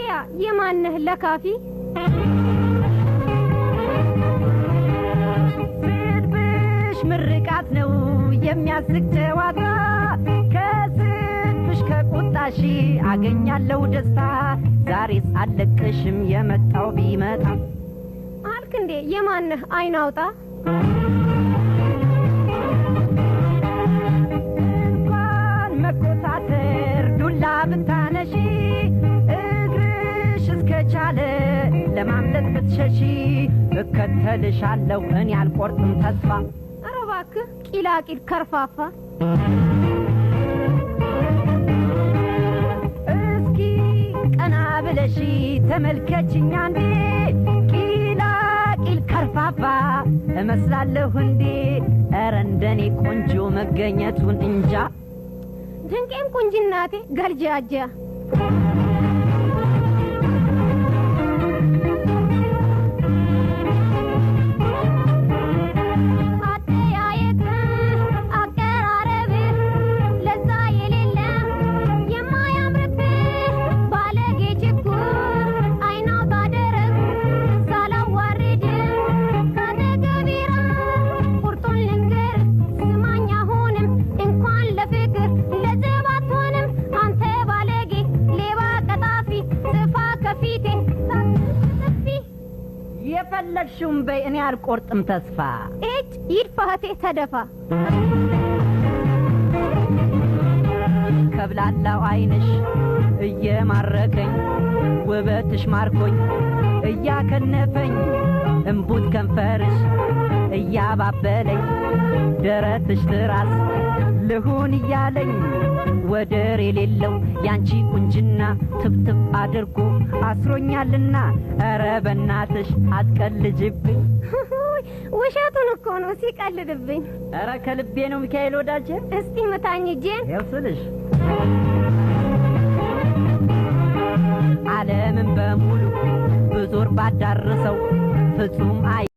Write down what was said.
ታዲያ የማንህ ለካፊ ስድብሽ ምርቃት ነው የሚያስቅ ጨዋታ ከስድብሽ ከቁጣሽ አገኛለሁ ደስታ ዛሬስ አለቅሽም የመጣው ቢመጣ አልክ እንዴ የማንህ አይናውጣ እንኳን መቆጣጠር ዱላ ብታነሺ እግርሽ እስከቻለ ለማምለጥ ብትሸሺ እከተልሻለሁ እኔ አልቆርጥም ተስፋ ኧረ እባክህ ቂላቂል ከርፋፋ እስኪ ቀና ብለሽ ተመልከችኝ አንዴ ቂላቂል ከርፋፋ እመስላለሁ እንዴ ኧረ እንደኔ ቆንጆ መገኘቱን እንጃ ድንቄም ቁንጅናቴ ገልጃጃ የፈለግሽውን በይ እኔ አልቆርጥም ተስፋ እጅ ይድፋቴ ተደፋ ከብላላው አይንሽ እየማረከኝ ውበትሽ ማርኮኝ እያከነፈኝ እምቡት ከንፈርሽ እያባበለኝ ደረትሽ ትራስ ልሁን እያለኝ ወደር የሌለው ያንቺ ቁንጅና ትብትብ አድርጎ አስሮኛልና ኧረ በናትሽ አትቀልጅብኝ ውሸቱን እኮ ነው ሲቀልድብኝ ኧረ ከልቤ ነው ሚካኤል ወዳጄ እስቲ ምታኝ እጄን ይኸው ስልሽ ዓለምን በሙሉ ብዙር ባዳርሰው ፍጹም